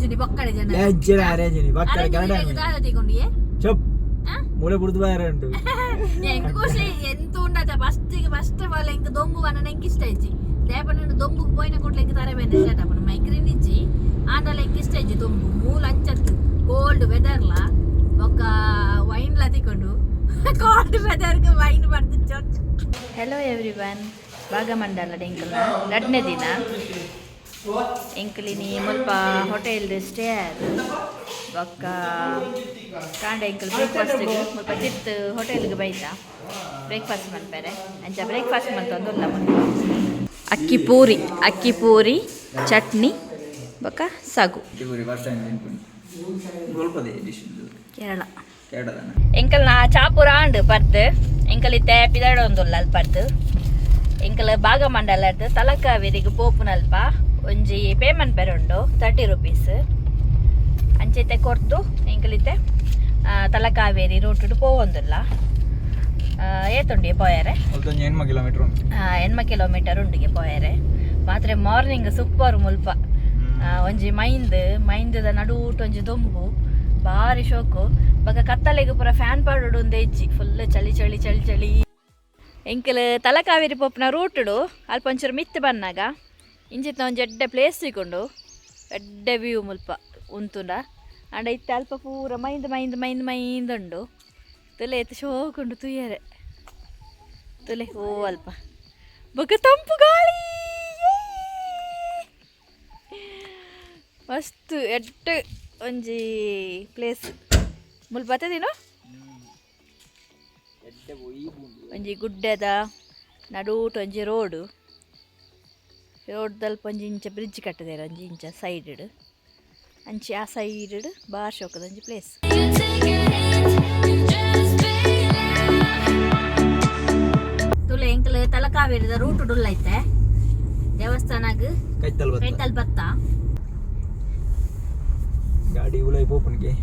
ಅಂಜುನಿ ಬಕ್ಕಡೆ ಜನ ಎಜ್ಜನ ಅರೇಂಜನಿ ಬಕ್ಕಡೆ ಗಂಡ ದಾದ ತಿಕೊಂಡಿಯೇ ಚಪ್ ಮೂಳೆ ಬುಡ್ದು ಬಾರ ಉಂಟು ಎಂಕ ಖುಷಿ ಎಂತ ಉಂಡಾತ ಫಸ್ಟ್ ಆಫ್ ಆಲ್ ಎಂಕ ದೊಂಬು ವನ ಎಂಕ ಇಷ್ಟ ಇಜ್ಜಿ ದೇಪನ ದೊಂಬು ಪೋಯಿನ ಕೊಟ್ಲೆ ಎಂಕ ತರೆ ಬೇನೆ ಸ್ಟಾರ್ಟ್ ಆಪನ ಮೈಕ್ರಿನ್ ಇಜ್ಜಿ ಆಂಡಲ ಎಂಕ ಇಷ್ಟ ಇಜ್ಜಿ ದೊಂಬು ಮೂಲ ಅಂಚತ್ತು ಕೋಲ್ಡ್ ವೆದರ್ಲ ఒక ವೈನ್ ಲ ತಿಕೊಂಡು ಕೋಲ್ಡ್ ವೆದರ್ಗೆ ವೈನ್ ಬರ್ದು ಚೊಚ್ಚ. ಹೆಲೋ ಎವ್ರಿವನ್, ಭಾಗಮಂಡಲ ಎಂಕಲ್ನ ಎರಡನೇ ದಿನ ಎಂಕಲಿನಿ ಮುಲ್ಪ ಹೋಟೆಲ್ ಸ್ಟೇ ಆಯ್ತು ಬೊಕ್ಕ ಕಾಂಡ ಎಂಕಲ್ ಬ್ರೇಕ್ಫಾಸ್ಟ್ಗೆ ಮುಲ್ಪ ತಿತ್ತು ಹೋಟೆಲ್ಗೆ ಬೈತಾ ಬ್ರೇಕ್ಫಾಸ್ಟ್ ಮಲ್ಪೇರೆ ಅಂಚ ಬ್ರೇಕ್ಫಾಸ್ಟ್ ಮಲ್ತೊಂದುಲ್ಲ ಮುಲ್ಪ ಅಕ್ಕಿ ಪೂರಿ ಚಟ್ನಿ ಬೊಕ್ಕ ಸಾಗು ಕೇರಳ ಎಂಕಲ್ನ ಚಾಪುರ ಆಂಡ್ ಪರ್ತ್ ಎಂಕಲ್ ಇತ್ತೆ ಪಿದಾಡೊಂದುಲ್ಲ ಅಲ್ಲಿ ಪರ್ತ್ ಎಂಕಲ್ ಭಾಗಮಂಡಲದ ತಲಕಾವೇರಿಗೆ ಪೋಪುನಲ್ಪ ಒಂಜಿ ಪೇಮೆಂಟ್ ಬೇರುಂಡು 30 ರೂಪೀಸ್ ಅಂಚೆತೆ ಕೊರ್ತು ಎಂಕಲಿತ್ತೆ ತಲಕಾವೇರಿ ರೂಟ್ ಪೋವೊಂದುಲ್ಲ ಏತುಂಡಿಗೆ ಪೋಯರೆ 8 ಕಿಲೋಮೀಟರ್ ಉಂಡಿಗೆ ಪೋಯರೆ ಮಾತ್ರ ಮಾರ್ನಿಂಗ್ ಸೂಪರ್ ಮುಲ್ಪ ಒಂಜಿ ಮೈಂದದ ನಡೂಟ್ ಒಂಜಿ ದೊಂಬು ಭಾರಿ ಶೋಕು ಬೊಕ ಕತ್ತಲೆಗೆ ಪೂರ ಫ್ಯಾನ್ ಪಾಡೋಡು ಒಂದು ಹೆಜ್ಜಿ ಫುಲ್ ಚಳಿ ಎಂಕಲ್ ತಲಕಾವೇರಿ ಪೋಪ್ನ ರೂಟುಡು ಅಲ್ಪ ಒಂಚೂರು ಮಿತ್ತು ಬನ್ನಾಗ ಇಂಚಿತ್ತ ಒಂದು ಎಡ್ಡೆ ಪ್ಲೇಸ್ ಸಿಕ್ಕೊಂಡು ಎಡ್ಡೆ ವ್ಯೂ ಮುಲ್ಪ ಉಂತುಂಡ ಅಂಡ ಇತ್ತೆ ಅಲ್ಪ ಪೂರ ಮೈಂದುಂಡು ತುಲೆ ಎತ್ತು ಶೋಕುಂಡು ತುಯ್ಯರೆ ತುಲೆ ಓ ಅಲ್ಪ ಬೊಕ ತಂಪು ಗಾಳಿ ಮಸ್ತ್ ಎಡ್ಡೆ ಒಂಜಿ ಪ್ಲೇಸ್ ಮುಲ್ಪ ಬತ್ತದೇನೋ ಒಂಜಿ ಗುಡ್ಡದ ನಡೂಟ್ ಒಂಜಿ ರೋಡ್ದಲ್ಪ ಒಂಜಿ ಇಂಚ ಬ್ರಿಡ್ಜ್ ಕಟ್ಟದೇರ ಒಂಜಿ ಇಂಚ ಸೈಡ್ ಅಂಚಿ ಆ ಸೈಡ್ ಬಾರ್ ಶೋಕದ ಒಂಜಿ ಪ್ಲೇಸ್. ತುಲೆ ಎಂಕಲ್ ತಲಕಾವೇರಿದ ರೂಟ್ ಡುಲ್ಲೈತೆ ದೇವಸ್ಥಾನಗ್ ಕೈತಲ್ ಬತ್ತ ಗಾಡಿ ಉಲೈ ಪೋಪನ್ಗೆ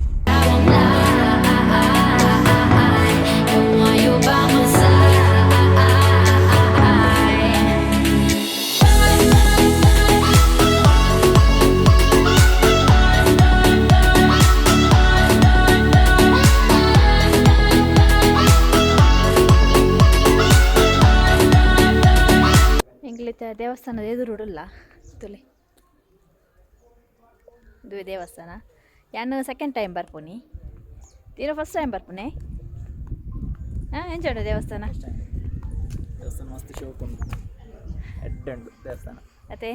ಎಂಗ್ಲಿತ ದೇವಸ್ಥಾನದ ಎದುರುಡುಲ್ಲ ತುಲೆ ಇದು ದೇವಸ್ಥಾನ ಯಾನು ಸೆಕೆಂಡ್ ಟೈಮ್ ಬರ್ಪುನಿ ತೀರಾ ಫಸ್ಟ್ ಟೈಮ್ ಬರ್ಪುನೆ ಎಂಚ ದೇವಸ್ಥಾನ ಮಸ್ತ್ ಶೋಕ್ ಉಂಟು ಎಡ್ಡುಂಡು ದೇವಸ್ಥಾನ ಅದೇ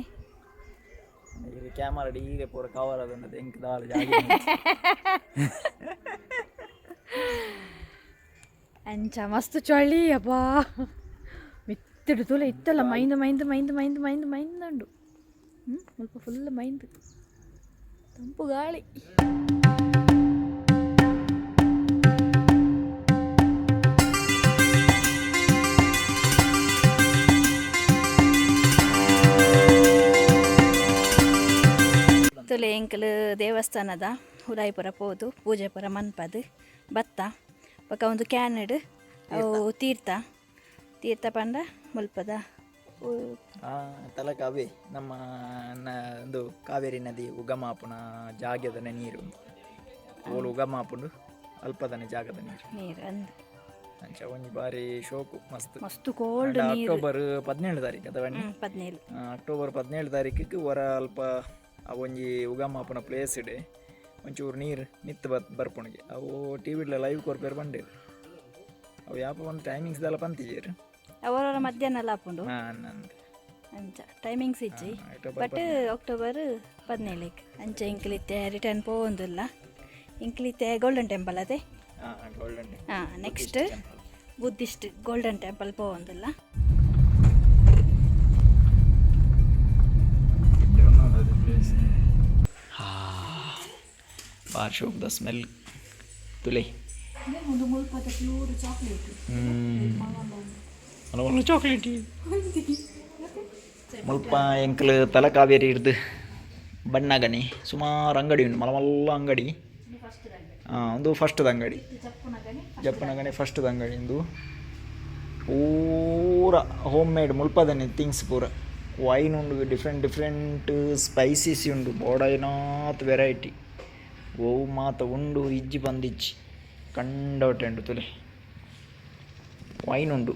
ಕ್ಯಾಮರಾ ಡೀರೆ ಪೂರ ಕವರ್ ಅದನ್ನದು ಎಂಕ್ ದಾಳ ಜಾಗ ಅಂಚ ಮಸ್ತ್ ಚಳಿ ಅಬ್ಬಾ ಮಿತ್ತಿಡು ತುಲೆ ಇತ್ತಲ್ಲ ಮೈಂದು ಸ್ವಲ್ಪ ಫುಲ್ ಮೈಂದು ತಂಪು ಗಾಳಿ. ತುಲೆ ಎಂಕಲ್ ದೇವಸ್ಥಾನದ ಹುರಾಯಿಪುರ ಪೋದು ಪೂಜೆ ಪುರ ಮನ್ಪದು ಬತ್ತ ಬೊಕ ಒಂದು ಕ್ಯಾನಡ್ ಅವು ತೀರ್ಥ ಪಂಡ ಮುಲ್ಪದ ತಲಕಾವೆ ನಮ್ಮ ಒಂದು ಕಾವೇರಿ ನದಿ ಉಗಮಾಪುನ ಜಾಗದ ನೀರು ಓಲು ಉಗಮಾಪುಂಡು ಅಲ್ಪದನೆ ಜಾಗದ ನೀರು ಅಂಚ ಒಂಜಿ ಬಾರಿ ಶೋಕು ಮಸ್ತ್ ಕೋಲ್ಡ್ ಅಕ್ಟೋಬರ್ 17 ತಾರೀಕು ಅಥವಾ ಅಕ್ಟೋಬರ್ 17 ತಾರೀಕಿಗೆ ಹೊರ ಅಲ್ಪ ಒಂಜಿ ಉಗಮಾಪುನ ಪ್ಲೇಸ್ ಇಡೆ ಒಂಚೂರು ನೀರು ನಿತ್ತು ಬರ್ಪುಣಿಗೆ ಅವು ಟಿವಿಡ್ಲ ಲೈವ್ ಕೊರ್ಪೇರು ಬಂಡೇರು ಅವು ಯಾಪ ಒಂದು ಟೈಮಿಂಗ್ಸ್ದೆಲ್ಲ ಪಂತಿಜೇರು ಅವರ ಮಧ್ಯಾಹ್ನ ಎಲ್ಲ ಹಾಕೊಂಡು ಅಂಚ ಟೈಮಿಂಗ್ಸ್ ಇಜ್ಜಿ ಬಟ್ ಅಕ್ಟೋಬರ್ 17 ಅಂಚ ಇಂಕ್ಲಿತ್ತೆ ರಿಟರ್ನ್ ಪೋವೊಂದುಲ್ಲ ಇಂಕ್ಲಿತ್ತೆ ಗೋಲ್ಡನ್ ಟೆಂಪಲ್ ಅದೇ ನೆಕ್ಸ್ಟ್ ಬುದ್ಧಿಸ್ಟ್ ಗೋಲ್ಡನ್ ಟೆಂಪಲ್ ಪೋವೊಂದುಲ್ಲ. ಬಾರ್ ಶೋಕ್ದ ಸ್ಮೆಲ್ ತುಲೆ ಚಾಕ್ಲೇಟ್ ಮುಲ್ಪ ಎಂಕಲ್ ತಲಕಾವೇರಿ ಹಿಡ್ದು ಬಣ್ಣಗಣಿ ಸುಮಾರು ಅಂಗಡಿ ಉಂಟು ಮಲ್ಲ ಅಂಗಡಿ ಒಂದು ಫಸ್ಟ್ದ ಅಂಗಡಿ ಜಪ್ಪನಗಣಿ ಫಸ್ಟ್ದ ಅಂಗಡಿ ಇಂದು ಪೂರ ಹೋಮ್ ಮೇಡ್ ಮುಲ್ಪದನೆ ಥಿಂಗ್ಸ್ ಪೂರ ವೈನ್ ಉಂಡು ಡಿಫ್ರೆಂಟ್ ಸ್ಪೈಸೀಸ್ ಉಂಡು ಬೋಡೈನಾತ್ ವೆರೈಟಿ ಓವು ಮಾತ ಉಂಡು ಇಜ್ಜಿ ಬಂದಿಜ್ಜಿ ಕಂಡವಟೆ ಉಂಡು ತುಲೆ ವೈನ್ ಉಂಡು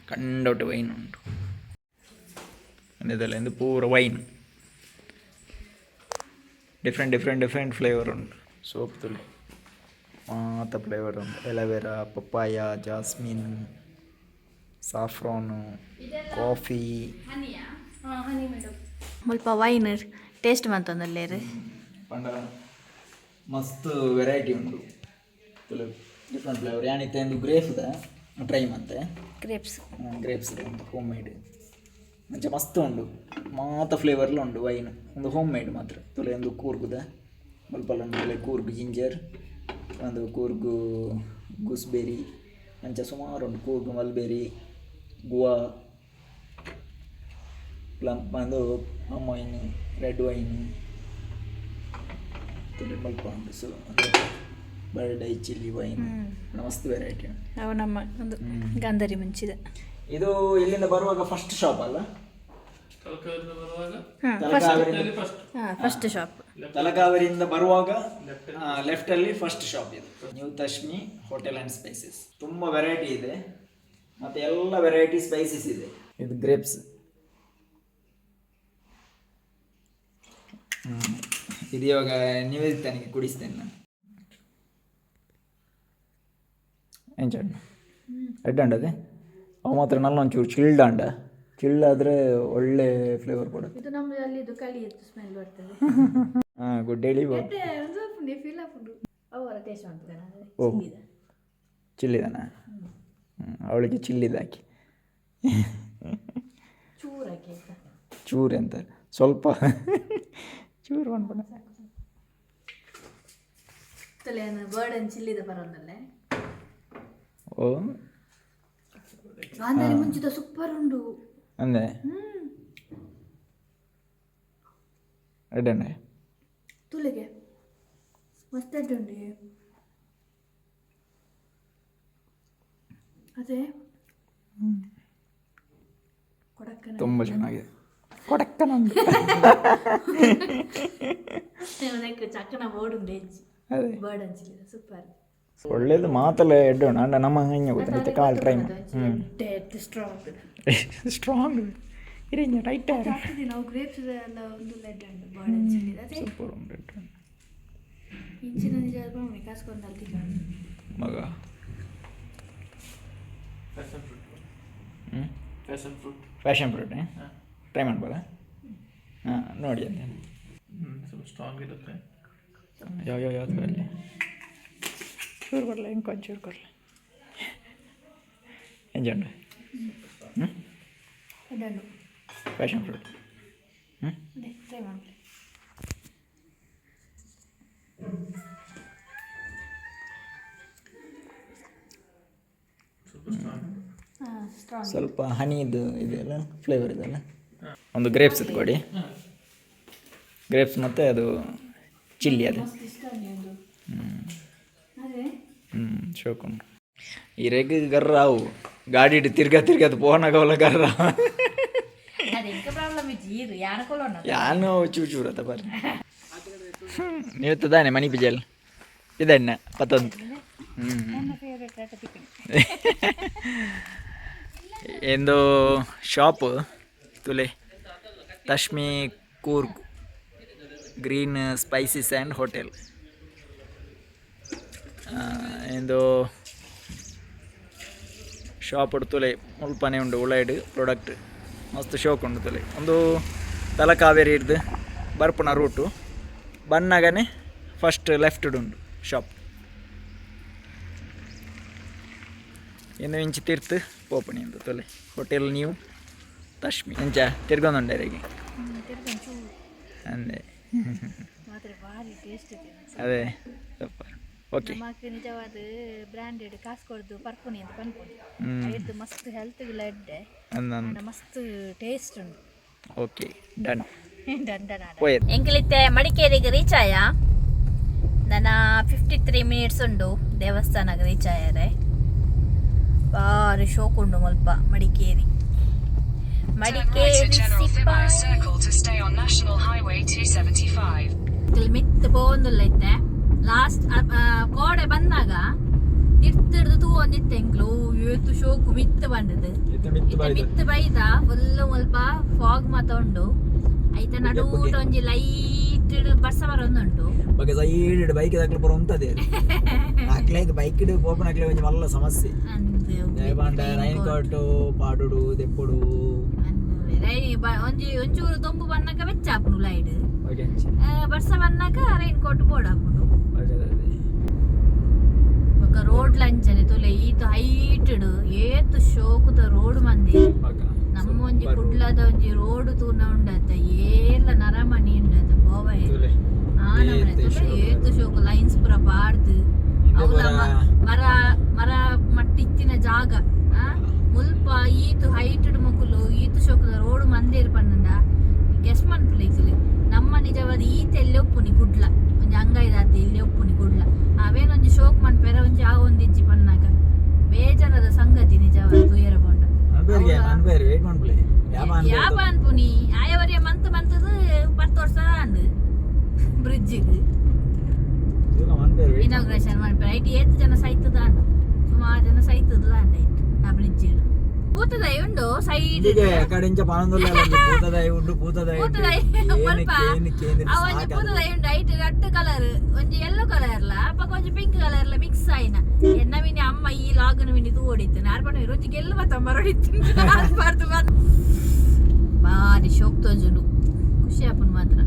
ಕಂಡವಟೆ ವೈನ್ ಉಂಡು ಇದೆಲ್ಲ ಎಂದು ಪೂರ ವೈನ್ ಡಿಫ್ರೆಂಟ್ ಫ್ಲೇವರ್ ಉಂಟು ಸೋಪ್ ತುಳಿ ಮಾತ ಫ್ಲೇವರ್ ಉಂಟು ಎಲವೆರಾ ಪಪ್ಪಾಯ ಜಾಸ್ಮಿನ್ ಸಾಫ್ರಾನು ಕಾಫಿ ಸ್ವಲ್ಪ ವೈನ್ ಟೇಸ್ಟ್ ಬಂತಂದಲ್ಲೇರು ಪಂಡ ಮಸ್ತ್ ವೆರೈಟಿ ಉಂಟು ತುಳು ಡಿಫ್ರೆಂಟ್ ಫ್ಲೇವರ್ ಯಾನಿತ್ತೆ ಒಂದು ಗ್ರೇಪ್ಸ್ದ ಟ್ರೈ ಮತ್ತೆ ಗ್ರೇಪ್ಸ್ ಉಂಟು ಹೋಮ್ ಮೇಡ್ ಮಂಚ ಮಸ್ತ್ ಉಂಡು ಮಾತ ಫ್ಲೇವರ್ಲು ಉಂಡು ವೈನ್ ಒಂದು ಹೋಮ್ ಮೇಡ್ ಮಾತ್ರ ತುಲೆ ಒಂದು ಕೂರ್ಗುದ ಮಲ್ಪಲ್ಲ ಉಂಡು ತುಲೆ ಕೂರ್ಗು ಜಿಂಜರ್ ಒಂದು ಕೂರ್ಗು ಗೂಸ್ಬೆರಿ ಮಂಚ ಸುಮಾರು ಉಂಡು ಕೂರ್ಗು ಮಲ್ಬೆರಿ ಗುವಾ ಪ್ಲಮ್ ಒಂದು ಪ್ಲಮ್ ವೈನ್ ರೆಡ್ ವೈನ್ ತುಲೆ ಮಲ್ಪ ಉಂಡು ಸೊ ಬರ್ಡೈ ಚಿಲ್ಲಿ ವೈನ್ ಮಸ್ತ್ ವೆರೈಟಿ ಅವು ನಮ್ಮ ಒಂದು ಗಂಧರಿ ಮುಂಚಿದ ಇದು ಇಲ್ಲಿಂದ ಬರುವಾಗ ಫಸ್ಟ್ ಶಾಪ್ ಅಲ್ಲ ಫಸ್ಟ್ ಶಾಪ್ ತಲಕಾವೇರಿಯಿಂದ ಬರುವಾಗ ಲೆಫ್ಟ್ ಅಲ್ಲಿ ಫಸ್ಟ್ ಶಾಪ್ ಇದು ನ್ಯೂ ತಶ್ಮಿ ಹೋಟೆಲ್ ಅಂಡ್ ಸ್ಪೈಸಸ್ ತುಂಬಾ ವೆರೈಟಿ ಇದೆ ಮತ್ತೆ ಎಲ್ಲ ವೆರೈಟಿ ಸ್ಪೈಸಸ್ ಇದೆ ಇದು ಗ್ರೇಪ್ಸ್ ಇದು ಇವಾಗ ನಿವೇದಿತನಿಗೆ ಕುಡಿಸ್ತೇನೆ ನಾನು ಎಂಜಾಯ್ ರೆಡ್ ಅಂಡ ಅದೇ ಅವು ಮಾತ್ರ ನಲ್ಲ ಒಂಚೂರು ಚಿಲ್ಡ್ ಅಂಡ ಚಿಲ್ಡ್ ಆದರೆ ಒಳ್ಳೆ ಫ್ಲೇವರ್ ಕೊಡುತ್ತೆ ಇದು ನಮ್ಮದು ಅಲ್ಲಿದು ಕಳಿಯತ್ತು ಸ್ಮೆಲ್ ಬರ್ತದೆ ಹಾಂ ಗುಡ್ ಡೇಲಿ ಅವರ ಟೇಸ್ಟ್ ಮಾಡ್ತದೆ ಓ ಚಿಲ್ಲಿದಾನ ಅವಳಿಗೆ ಚಿಲ್ಲಿದ ಹಾಕಿ ಚೂರು ಹಾಕಿ ಚೂರು ಅಂತ ಸ್ವಲ್ಪ ಚೂರು ಮಾಡ್ಬೋಣ ಬರ್ಡನ್ ಚಿಲ್ಲಿದ ಬರೋದಲ್ಲೇ ಓ ಗಾಂಧಾರಿ ಮುಂಚಿತ ಸೂಪರ್ ಉಂಡು ಅಂದೆ ಎಡ್ಡೆ ತುಳಿಗೆ ಮಸ್ತ್ ಉಂಡಿ ಅದೇ ಕೊಡಕ್ಕನ ತುಂಬ ಚೆನ್ನಾಗಿದೆ ಕೊಡಕ್ಕನಂದು ಚಕ್ಕನ ಬೋರ್ಡುಂಡು ಹೆಚ್ಚು ಬರ್ಡನ್ ಚಿಲ್ಲಿದ ಸೂಪರ್ ಒಳ್ಳೇದು ಮಾತಲ್ಲ ಎಡ್ಡೋಣ ಅಂಡ ನಮ್ಮ ಹಂಗೆ ಗೊತ್ತಾಯ್ತು ಕಾಲ್ ಟ್ರೈ ಸ್ಟ್ರಾಂಗ್ ಇರೇಂಜ ರೈಟ್ ನಾವು ಗ್ರೇಪ್ಸ್ ಎಲ್ಲ ಒಂದು ಲೆಡ್ ಉಂಟು ಬರ್ಡನ್ ಚಿಲ್ಲಿದ ಸೂಪರ್ ಉಂಟು ಇಂಚಿನ ನಿಜ ಕಾಸ್ಕೊಂಡು ಅಲ್ತಿ ಮಗ ಫ್ಯಾಷನ್ ಫ್ರೂಟ್ ಟ್ರೈ ಮಾಡ್ಬೋದಾ ಹಾಂ ನೋಡಿ ಅಂತ ಸ್ವಲ್ಪ ಸ್ಟ್ರಾಂಗ್ ಇರುತ್ತೆ ಯಾವ್ದು ಬರಲಿ ಚೂರು ಕೊಡಲ ಇಂಕೊಂಚೂರು ಕೊಡಲ ಎಂಜಂಡು ಫ್ಯಾಷನ್ ಫ್ರೂಟ್ ಟ್ರೈ ಮಾಡಿ ಸ್ವಲ್ಪ ಹನಿದು ಇದೆಯಲ್ಲ ಫ್ಲೇವರ್ ಇದೆಲ್ಲ ಒಂದು ಗ್ರೇಪ್ಸ್ ಇದು ಕೊಡಿ ಗ್ರೇಪ್ಸ್ ಮತ್ತು ಅದು ಚಿಲ್ಲಿ ಅದು ಶೋಕುಂಡು ಈ ರೆಗ್ ಗರ್ರ ಅವು ಗಾಡಿ ಇಟ್ಟು ತಿರ್ಗದು ಪೋನಾಗವಲ್ಲ ಗರ್ರ ಯಾನು ಚೂರತ್ತ ಬರ್ರಿ ನೀವು ತಾನೆ ಮನಿ ಪಿಜಲ್ ಇದಣ್ಣ ಪತ್ತೊಂದು ಎಂದು ಶಾಪ್ ತುಲೆ ತಶ್ಮಿ Coorg green spices and hotel ಎಂದು ಶಾಪ್ ತುಲೆ ಮುಲ್ಪನೆ ಉಂಡು ಉಳ್ಳಾಯ್ಡ್ ಪ್ರಾಡಕ್ಟ್ ಮಸ್ತ್ ಶೋಕ್ ಉಂಡು ತುಲೆ ಒಂದು ತಲಕಾವೇರಿ ಇರ್ದು ಬರ್ಪುನ ರೂಟು ಬನ್ನಗನೆ ಫಸ್ಟ್ ಲೆಫ್ಟ್ ಉಂಡು ಶಾಪ್ ಇನ್ನು ಇಂಚಿ ತಿರ್ತು ಪೋಪಣಿ ಅಂತ ತೊಲೆ ಹೋಟೆಲ್ ನ್ಯೂ ತಶ್ಮಿ ಇಂಚ ತಿರ್ಗೊಂಡುಂಡರಿಗೆ ಅಂದೆ ಅದೇ ಸೂಪರ್ ಓಕೆ ನಿಜವಾದ ಬ್ರಾಂಡೆಡ್ ಕಾಸು ಕೊಡ್ದು ಪರ್ಪುನಿ ಅಂತ ಪನ್ಪುನಿ ಮಸ್ತ್ ಹೆಲ್ತ್ ಲೆಡ್ಡೆ ಮಸ್ತ್ ಟೇಸ್ಟ್ ಉಂಟು ಓಕೆ ಡನ್ ಎಂಕಲಿತ್ತೆ ಮಡಿಕೇರಿಗೆ ರೀಚ್ ಆಯ ನನ್ನ 53 ಮಿನಿಟ್ಸ್ ಉಂಡು ದೇವಸ್ಥಾನಕ್ಕೆ ರೀಚ್ ಆಯಾರೆ ಬಾರಿ ಶೋಕ್ ಉಂಡು ಮಲ್ಪ ಮಡಿಕೇರಿ ಮಡಿಕೇರಿ ಮಿತ್ ಬೋಂದುಲ್ಲ ಐತೆ ಲಾಸ್ಟ್ ಕೋಡೆ ಬಂದಾಗ ತಿರ್ತಿಡ್ದು ತೂ ಒಂದಿತ್ತು ಎಂಕ್ಲು ಇವತ್ತು ಶೋಕು ಮಿತ್ತು ಬಂದದ್ದು ಮಿತ್ತು ಬೈದ ಫುಲ್ ಸ್ವಲ್ಪ ಫಾಗ್ ಮಾತೊಂಡು ಐತೆ ನಡುಟ ಒಂಜಿ ಲೈಟ್ ಬರ್ಸ ಬರೊಂದುಂಟು ಬಗ್ಗೆ ಸೈಡ್ ಬೈಕ್ ದಾಖಲೆ ಬರೋ ಉಂಟದೆ ಹಾಕ್ಲೇಗೆ ಬೈಕ್ ಓಪನ್ ಹಾಕ್ಲೇ ಒಂಜಿ ಮಲ್ಲ ಸಮಸ್ಯೆ ರೈನ್ ಕೋಟ್ ಪಾಡುಡು ದೆಪ್ಪುಡು ಒಂಚೂರು ದೊಂಬು ಬನ್ನಕ ಬೆಚ್ಚಾಪುನು ಲೈಟ್ ಬರ್ಸ ಬನ್ನಕ ರೈನ್ ಕೋಟ್ ಬೋಡಾಪುನು ರೋಡ್ ಲಂಚನೆ ತೊಲೆ ಈತ ಹೈಟಡ್ ಏತ್ ಶೋಕುದ ರೋಡ್ ಮಂದಿ ನಮ್ಮ ಒಂಜಿ ಕುಡ್ಲದ ಒಂಜಿ ರೋಡ್ ತೂನ ಉಂಡತ ಏಲ ನರಮಣಿ ಉಂಡತ ಬೋವ ಏತ್ ಶೋಕು ಲೈನ್ಸ್ ಪುರ ಪಾಡ್ದು ಅವಲ ಮರ ಮರ ಮಟ್ಟಿತ್ತಿನ ಜಾಗ ಮುಲ್ಪ ಈತು ಹೈಟಡ್ ಮಕ್ಕಳು ಈತು ಶೋಕದ ರೋಡ್ ಮಂದಿರ್ ಪಂಡ ಗೆಸ್ಟ್ ಮನ್ಪುಲಿಕ್ಲಿ ನಮ್ಮ ನಿಜವಾದ ಈತ ಎಲ್ಲಿ ಒಪ್ಪುನಿ ಕುಡ್ಲ ಒಂಜಿ ಅಂಗೈದಾತ ಎಲ್ಲಿ ಒಪ್ಪುನಿ ಕುಡ್ಲ ಅವೇನೊಂಜಿ ಶೋಕ್ ಮನ್ಪೆರ ಒಂಜಿ ಆ ಒಂದಿಜ್ಜಿ ಪನ್ನಾಗ ಬೇಜಾರದ ಸಂಗತಿ ನಿಜವಾದ ತುಯರ ಪಂಡ ಯಾಪ ಅನ್ಪುನಿ ಆಯವರಿಯ ಮಂತ್ ಮಂತದ 10 ವರ್ಷ ಅಂದ್ ಬ್ರಿಡ್ಜಿಗೆ ಇನಾಗ್ರೇಷನ್ ಮನ್ಪೆರ ಐಟಿ 8 ಜನ ಸೈತದ ಅಂಡ್ ಸುಮಾರು ಜನ ಸೈತದ ಅಂಡ್ ಐಟ್ ಆ ಬ್ರಿಡ್ಜ್ ಪೂತದೈ ಉಂಡು ಸೈಡ್ ಕಡೆಂಚ ಪಾನಂದಲ್ಲ ಪೂತದೈ ಉಂಡು ಪೂತದೈ ಒಂಜಿ ಪೂತದೈ ಉಂಡು ಐಟ್ ರೆಡ್ ಕಲರ್ ಒಂಜಿ ಯೆಲ್ಲೋ ಕಲರ್ಲ ಅಪ್ಪ ಒಂಜಿ ಪಿಂಕ್ ಕಲರ್ಲ ಮಿಕ್ಸ್ ಆಯ್ನ ಎನ್ನವಿನಿ ಅಮ್ಮ ಈ ಲಾಗನ ವಿನಿ ತೂ ಓಡಿತ್ತು ನಾರ್ಪಣ ರುಚಿ ಗೆಲ್ಲ ಬತ್ತ ಮರಡಿತ್ತು ಬರ್ದು ಬಾರಿ ಶೋಕ್ ತೋಜುಂಡು ಖುಷಿ ಆಪುನ್ ಮಾತ್ರ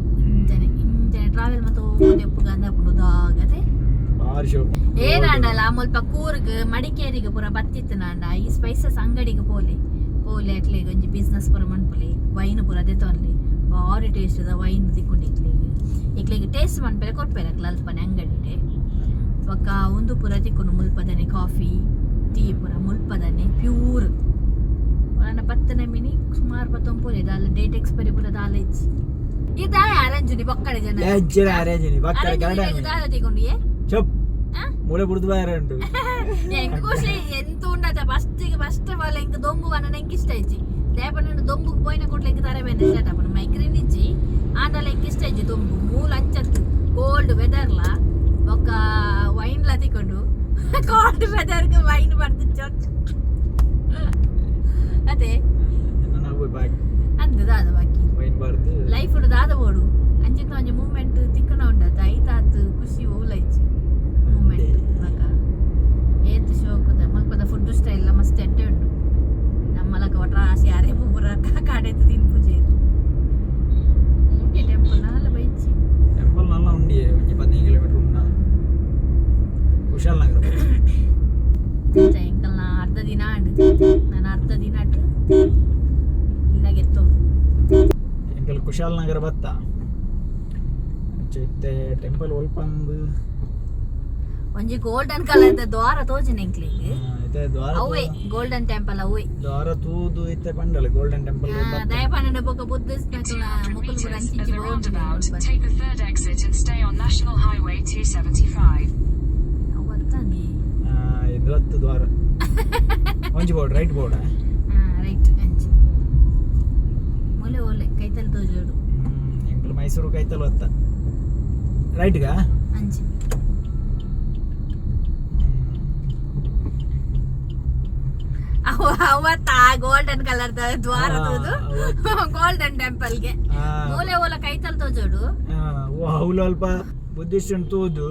ಇಂಚನೆ ಟ್ರಾವೆಲ್ ಮತ್ತು ಓದೆಪ್ಪು ಗಂಧಪುನು ದಾಗದೆ ಏನಾಂಡಲ್ಲ ಮುಲ್ಪ ಕೂರ್ಗ್ ಮಡಿಕೇರಿಗೆ ಪೂರ ಬತ್ತಿತ್ತು ನಾಂಡ ಈ ಸ್ಪೈಸಸ್ ಅಂಗಡಿಗೆ ಪೋಲೆ ಅಕ್ಲೆಗ್ ಒಂಜಿ ಬಿಸ್ನೆಸ್ ಪೂರ ಮನ್ಪುಲಿ ವೈನ್ ಪೂರ ದೆತೊನ್ಲಿ ಬಾರಿ ಟೇಸ್ಟ್ ಅದ ವೈನ್ ತಿಕ್ಕೊಂಡು ಇಕ್ಲೆಗ್ ಟೇಸ್ಟ್ ಮನ್ಪೆರೆ ಕೊಡ್ಪೆರೆ ಅಲ್ಪನೆ ಅಂಗಡಿಡೆ ಒಕ್ಕ ಒಂದು ಪೂರ ತಿಕ್ಕೊಂಡು ಮುಲ್ಪದನೆ ಕಾಫಿ ಟೀ ಪೂರ ಮುಲ್ಪದನೆ ಪ್ಯೂರ್ ನನ್ನ 10 ಮಿನಿ ಸುಮಾರು 19 ಪೂರ ದಾಲ ಡೇಟ್ ಎಕ್ಸ್ಪೈರಿ ಪೂರ ದಾಲ ಇಚ್ಚಿ ಇದಾ ಅರೇಂಜ್ ಬಕ್ಕಡೆ ಜನ ಅರೇಂಜ್ ದಾಲ ತಿಕ್ಕೊಂಡಿಯೇ ಚಪ್ ಮೂಳೆ ಬುಡ್ದು ಬಾರ ಉಂಟು ಎಂಕ ಖುಷಿ ಎಂತ ಉಂಡತ ಫಸ್ಟ್ ಬಾಲ ಎಂಕ ದೊಂಬು ಬನ್ನ ಎಂಕ ಇಷ್ಟ ಐತಿ ದೇಪನ ದೊಂಬು ಪೋಯಿನ ಕೊಡ್ಲೆ ಎಂಕ ತರೆ ಬೇನೆ ಸ್ಟಾರ್ಟ್ ಆಪನ ಮೈಕ್ರಿನ್ ಇಜ್ಜಿ ಆಂಡಲ ಎಂಕ ಇಷ್ಟ ಐತಿ ದೊಂಬು ಮೂಲ ಅಂಚತ್ತು ಕೋಲ್ಡ್ ವೆದರ್ಲ ಒಕ್ಕ ವೈನ್ ಲ ತಿಕೊಂಡು ಕೋಲ್ಡ್ ವೆದರ್ಗೆ ವೈನ್ ಬರ್ದು ಚೊಚ್ಚ ಅದೇ ಅಂದ ದಾದ ಬಾಕಿ ವೈನ್ ಬರ್ದು ಲೈಫ್ ಉಂಡು ದಾದ ಓಡು ಅಂಚಿನ ಒಂಜಿ ಮೂಮೆಂಟ್ ತಿಕ್ಕನ ಉಂಡತ ಐತಾತ್ ಖುಷಿ ಓಲೈಚಿ ಏತ್ ಶೋಕದ ಮಲ್ಪದ ಫುಡ್ ಸ್ಟೈಲ್ ಮಸ್ತ್ ಎಡ್ಡೆ ಉಂಡು ನಮ್ಮಲಕ ಒಟ್ರಾಸಿ ಯಾರೇ ಪೂರ ಕಾಡೆತ್ತು ತಿನ್ಪುಜೆ ಉಂಡಿ ಟೆಂಪಲ್ ನಾಲ ಬೈಚಿ ಟೆಂಪಲ್ ನಾಲ ಉಂಡಿ ಒಂಜಿ 15 ಕಿಲೋಮೀಟರ್ ಉಂಡ ಕುಶಾಲ್ ನಗರ ಎಂಕಲ್ ನಾ ಅರ್ಧ ದಿನ ಆಂಡ್ ನಾನು ಅರ್ಧ ದಿನ ಅಟ್ಟು ಇಲ್ಲ ಗೆತ್ತೋಡು ಎಂಕಲ್ ಕುಶಾಲ್ ನಗರ ಬತ್ತ ಚೈತೆ ಟೆಂಪಲ್ ಒಲ್ಪಂದು ಒಂಜಿ ಗೋಲ್ಡನ್ ಕಲರ್ ದ್ವಾರ ತೋಜನೆ ಎಂಕ್ಲಿಗೆ ಇತೆ ದ್ವಾರ ಅವೇ ಗೋಲ್ಡನ್ ಟೆಂಪಲ್ ಅವೇ ದ್ವಾರ ತೂದು ಇತ್ತೆ ಪಂಡಲ ಗೋಲ್ಡನ್ ಟೆಂಪಲ್ ದಯಪಾನಂಡ ಬೊಕ ಬುದ್ಧಿಸ್ಟ್ ನಕಲ ಮುಕುಲ್ ಪುರ ಅಂಚಿಂಚಿ ಬೋಂದು take the third exit and stay on National Highway 275 ಅವತ್ತಾಗಿ ಇದು ಹತ್ತು ದ್ವಾರ ಒಂಜಿ ಬೋರ್ಡ್ ರೈಟ್ ಬೋರ್ಡ್ ರೈಟ್ ಅಂಚಿ ಮೊಲೆ ಓಲೆ ಕೈತಲ್ ತೋಜೋಡು ಎಂಕ್ಲು ಮೈಸೂರು ಕೈತಲ್ ಹೊತ್ತ ರೈಟ್ಗ ಅಂಚಿ ಅವತ್ತ ಗೋಲ್ಡನ್ ಕಲರ್ ದ್ವಾರ ತೋದು ಗೋಲ್ಡನ್ ಟೆಂಪಲ್ ಗೆ ಮೂಲೆ ಓಲ ಕೈತಲ್ ತೋಜೋಡು ಅವಳು ಅಲ್ಪ ಬುದ್ಧಿಸ್ಟ್ ತೂದು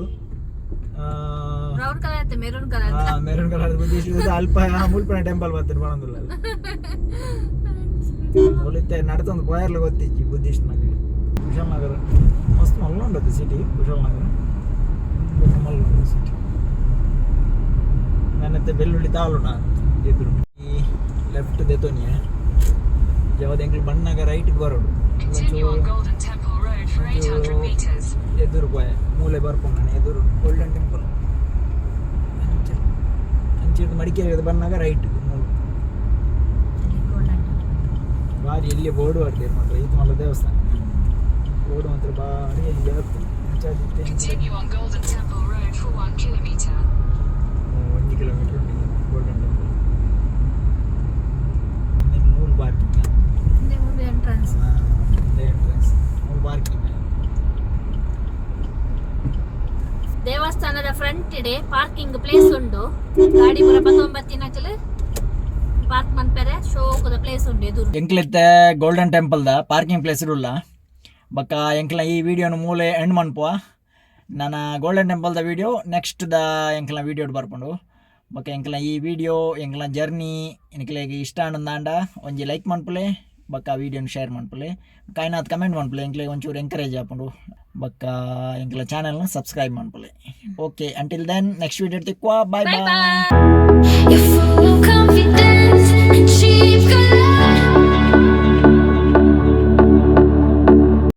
brown colour maroon colour Buddhist ಅಲ್ಪ ಮುಲ್ಪನ ಟೆಂಪಲ್ ಬರ್ತದೆ ಬರೋದಿಲ್ಲ ಒಲಿತೆ ನಡ್ತೊಂದು ಪೋಯರ್ಲ ಗೊತ್ತಿಜ್ಜಿ ಬುದ್ಧಿಸ್ಟ್ ನಗರ ಕುಶಾಲ್ ನಗರ ಮಸ್ತ್ ಮಲ್ಲ ಉಂಟು ಸಿಟಿ ಕುಶಾಲ್ ನಗರ ಮಲ್ಲ ಉಂಟು ಸಿಟಿ ನನ್ನತ್ತೆ ಬೆಳ್ಳುಳ್ಳಿ ತಾಲುಣ ಎದುರು ಈ ಲೆಫ್ಟ್ ದೆತೋನಿಯ ಯಾವ್ದು ಎಂಕ್ಲು ಬಣ್ಣಗ ರೈಟ್ಗೆ ಬರೋಡು ಎದುರು ಬಾಯ್ ಮೂಲೆ ಬರ್ಕೊಂಡು ಎದುರು ಗೋಲ್ಡನ್ ಟೆಂಪಲ್ ಅಂಚಿಡ್ದು ಮಡಿಕೇರಿ ಬಣ್ಣಗ ರೈಟ್ ಬಾರಿ ಎಲ್ಲಿ ಬೋರ್ಡು ಬರ್ತೀವಿ ಮಾತ್ರ ಇದು ಮಲ್ಲ ದೇವಸ್ಥಾನ ಬೋರ್ಡು ಮಾತ್ರ ಬಾರಿ ಎಲ್ಲಿ ಬರ್ತದೆ 1 ಕಿಲೋಮೀಟರ್ ಉಂಟು ಗೋಲ್ಡನ್ ಟೆಂಪಲ್ ಮೂರು ಪಾರ್ಕಿಂಗ್ ಎಂಟ್ರನ್ಸ್ ದೇವಸ್ಥಾನದ ಫ್ರಂಟ್ ಇಡೆ ಪಾರ್ಕಿಂಗ್ ಪ್ಲೇಸ್ ಉಂಡು ಗಾಡಿ ಪೂರ 19 ಪಾರ್ಕ್ ಮನ್ಪೆರೆ ಶೋಕದ ಪ್ಲೇಸ್ ಉಂಡು ಎದುರು ಎಂಕ್ಲೆತ್ತೆ ಗೋಲ್ಡನ್ ಟೆಂಪಲ್ ದ ಪಾರ್ಕಿಂಗ್ ಪ್ಲೇಸ್ ಇರುಲ್ಲ ಬಕ್ಕ ಎಂಕ್ಲ ಈ ವಿಡಿಯೋನ ಮೂಲೆ ಎಂಡ್ ಮನ್ಪುವ ನಾನು ಗೋಲ್ಡನ್ ಟೆಂಪಲ್ ದ ವಿಡಿಯೋ ನೆಕ್ಸ್ಟ್ ದ ಎಂಕ್ಲ ವಿಡಿಯೋ ಬರ್ಪುಂಡು ಬಕ್ಕ ಎಂಕ್ಲ ಈ ವಿಡಿಯೋ ಎಂಕ್ಲ ಜರ್ನಿ ಎಂಕ್ಲೆಗೆ ಇಷ್ಟ ಅನ್ನಂದಾಂಡ ಒಂಜಿ ಲೈಕ್ ಮನ್ಪುಲೆ ಬಕ್ಕ ವಿಡಿಯೋನ ಶೇರ್ ಮನ್ಪುಲೆ ಕಾಯ್ನಾತ್ ಕಮೆಂಟ್ ಮನ್ಪುಲೆ ಎಂಕ್ಲೆಗೆ ಒಂಚೂರು ಎಂಕರೇಜ್ ಆಪುಂಡು ಬಕ್ಕ ಎಂಕ್ಲ ಚಾನೆಲ್ನ ಸಬ್ಸ್ಕ್ರೈಬ್ ಮನ್ಪುಲೆ okay until then next video ತಿಕ್ಕುವ bye bye You're full of confidence and cheap